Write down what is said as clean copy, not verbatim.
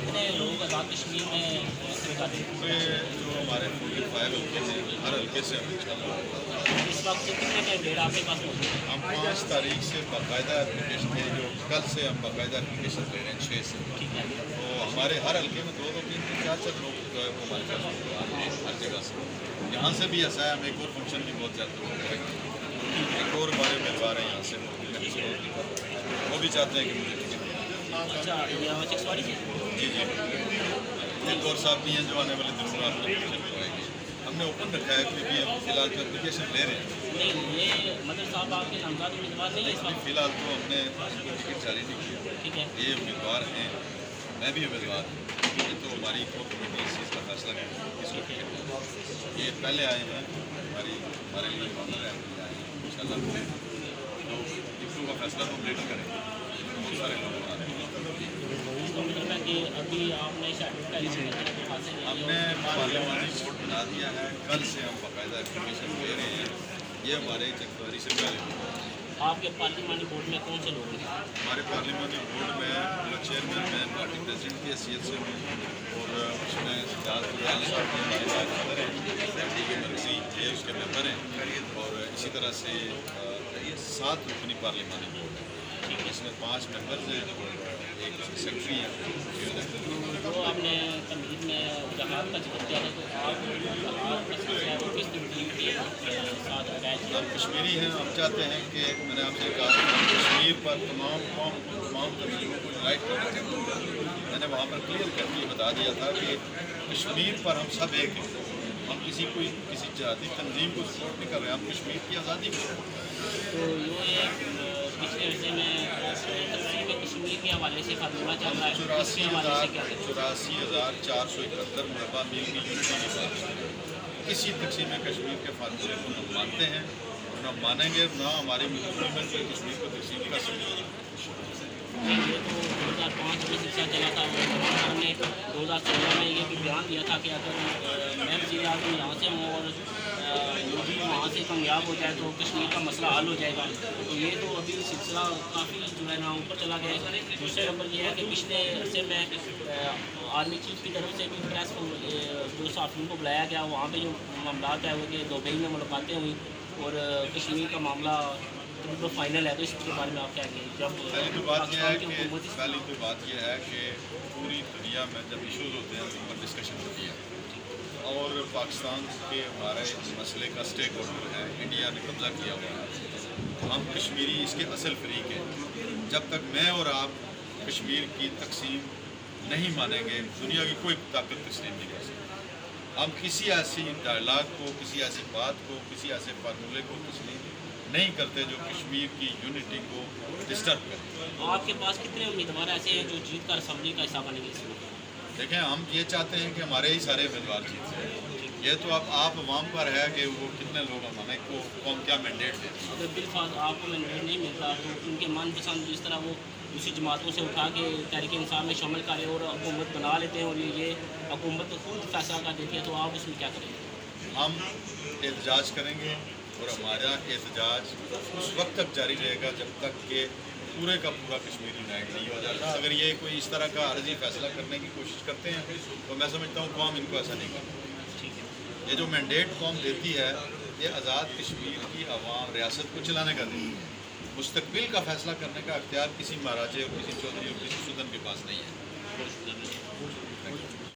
کتنے لوگ آزاد کشمیر میں نکالے؟ جو ہمارے 45 حلقے ہیں، ہر حلقے سے ہم انشاءاللہ اس وقت کتنے کینڈیڈیٹ آپ کے پاس موجود ہیں؟ ہم 5 تاریخ سے باقاعدہ اپلیکیشن ہے، جو کل سے ہم باقاعدہ اپلیکیشن لے رہے ہیں 6 سے. ٹھیک ہے. تو ہمارے ہر حلقے میں 2 3 4 لوگ جو ہے وہ ہمارے پاس آ رہے ہیں ہر جگہ سے. یہاں سے بھی ایسا ہے، ہم ایک اور فنکشن بھی بہت جلد کریں گے. ایک اور ہمارے امیدوار ہیں یہاں سے، وہ بھی چاہتے ہیں کہ مجھے ٹکٹ دیں. اچھا، یہ چکسواڑی سے؟ جی جی، ایک اور صاحب بھی ہیں جو آنے والے دنوں میں آپ کو کروائیں گے. ہم نے اوپن رکھا ہے کہ بھی ہم فی الحال جو اپلیکیشن لے رہے ہیں. نہیں، یہ مدر صاحب آپ کے نامزد امیدوار نہیں ہے اس وقت؟ فی الحال تو ہم نے ٹکٹ جاری نہیں کیا. ٹھیک ہے. یہ امیدوار ہیں، میں بھی امیدوار ہوں. یہ تو ہماری کور کمیٹی اس چیز کا فیصلہ کرے گی کس کو ٹکٹ دیں. یہ پہلے آئے ہیں، ہمارے لیے آنر ہے ان شاء اللہ. تو ٹکٹوں کا فیصلہ تو لیٹ کریں گے. بہت سارے لوگ آ رہے ہیں. اس کا مطلب ہے کہ ابھی آپ نے ہم نے پارلیمانی بورڈ بنا دیا ہے، کل سے ہم باقاعدہ اپلیکیشن دے رہے ہیں. یہ ہمارے چکواری سے پہلے. آپ کے پارلیمانی بورڈ میں کون سے لوگ ہیں؟ ہمارے پارلیمانی بورڈ میں چیئرمین میں پارٹی پریزیڈنٹ کی حیثیت سے ہوں، اور اس میں سجاد قرآن صاحب بھی ہمارے ساتھ ممبر ہیں، پارٹی کے مرکزی یہ اس کے ممبر ہیں. اور اسی طرح سے 7 رکنی پارلیمانی بورڈ ہے، اس میں 5 ممبرز ہیں اور ایک سیکرٹری ہیں. تو آپ نے تمہید میں جہاد کا ذکر کیا تھا، تو آپ کا سلسلہ ہے وہ کس تنظیم کے ساتھ اٹیچ ہے؟ ہم کشمیری ہیں. ہم چاہتے ہیں کہ میں نے آپ سے کہا کہ ہم کشمیر پر تمام قوم کو، تمام تنظیموں کو یونائٹ کرنا چاہتے ہیں. میں نے وہاں پر کلیئر کر کے بتا دیا تھا کہ کشمیر پر ہم سب ایک ہیں. ہم کسی جہادی تنظیم کو سپورٹ نہیں کر رہے ہیں، ہم کشمیر کی آزادی کو سپورٹ کر رہے ہیں. تو یہ پچھلے عرصے میں تقسیم کشمیر کے حوالے سے فارمولہ چل رہا ہے، اس کے حوالے سے کیا ہے؟ 84,471 مربع میل کی یونٹی کی بات ہے. کسی تقسیم کشمیر کے فارمولے کو ہم مانتے ہیں اور نہ مانیں گے، نہ ہماری ملک میں کوئی کشمیر کو تقسیم کر سکتے ہیں. یہ تو 2005 میں سلسلہ چلا تھا. ہم نے 2016 میں یہ بھی بیان دیا تھا کہ اگر میں وزیر اعظم یہاں سے ہوں اور مودی وہاں سے کامیاب ہو جائے تو کشمیر کا مسئلہ حل ہو جائے گا. تو یہ تو ابھی سلسلہ کافی جو ہے نا اوپر چلا گیا ہے. دوسرے نمبر یہ ہے کہ پچھلے عرصے میں آرمی چیف کی طرف سے بھی پریس کو جو صحافیوں کو بلایا گیا، وہاں پہ جو معاملات ہے وہ کہ دبئی میں ملاقاتیں ہوئیں اور کشمیر کا معاملہ بالکل فائنل ہے. تو اس کے بارے میں آپ کیا کہیں؟ جب پہلی تو بات یہ ہے کہ پوری دنیا میں جب ایشوز ہوتے ہیں تو ان پر ڈسکشن ہوتی ہے، اور پاکستان کے ہمارے مسئلے کا اسٹیک ہولڈر ہے، انڈیا نے قبضہ کیا ہوا ہے. ہم کشمیری اس کے اصل فریق ہیں. جب تک میں اور آپ کشمیر کی تقسیم نہیں مانیں گے، دنیا کی کوئی طاقت تسلیم نہیں کر سکتی. ہم کسی ایسی ڈائلاگ کو، کسی ایسی بات کو، کسی ایسے فارمولے کو تسلیم نہیں کرتے جو کشمیر کی یونٹی کو ڈسٹرب کرے. آپ کے پاس کتنے امیدوار ایسے ہیں جو جیت کر اسمبلی کا حصہ بنیں گے اس میں؟ دیکھیں، ہم یہ چاہتے ہیں کہ ہمارے ہی سارے امیدوار جیت جائیں. یہ تو اب آپ عوام پر ہے کہ وہ کتنے لوگ ہمیں کو قوم کیا مینڈیٹ دیتے ہیں. اگر بالفاظ آپ کو مینڈیٹ نہیں ملتا تو ان کے من پسند جس طرح وہ دوسری جماعتوں سے اٹھا کے تحریک انصاف میں شامل کریں اور حکومت بنا لیتے ہیں اور یہ حکومت خود فیصلہ کر دیتی ہے، تو آپ اس میں کیا کریں گے؟ ہم احتجاج کریں گے اور ہمارا احتجاج اس وقت تک جاری رہے گا جب تک کہ پورے کا پورا کشمیر یونائٹ نہیں ہو جاتا. اگر یہ کوئی اس طرح کا عارضی فیصلہ کرنے کی کوشش کرتے ہیں تو میں سمجھتا ہوں قوم ان کو ایسا نہیں کرتی. یہ جو مینڈیٹ قوم دیتی ہے، یہ آزاد کشمیر کی عوام ریاست کو چلانے کا دیتی ہے. مستقبل کا فیصلہ کرنے کا اختیار کسی مہاراجے اور کسی چودھری اور کسی سدن کے پاس نہیں ہے.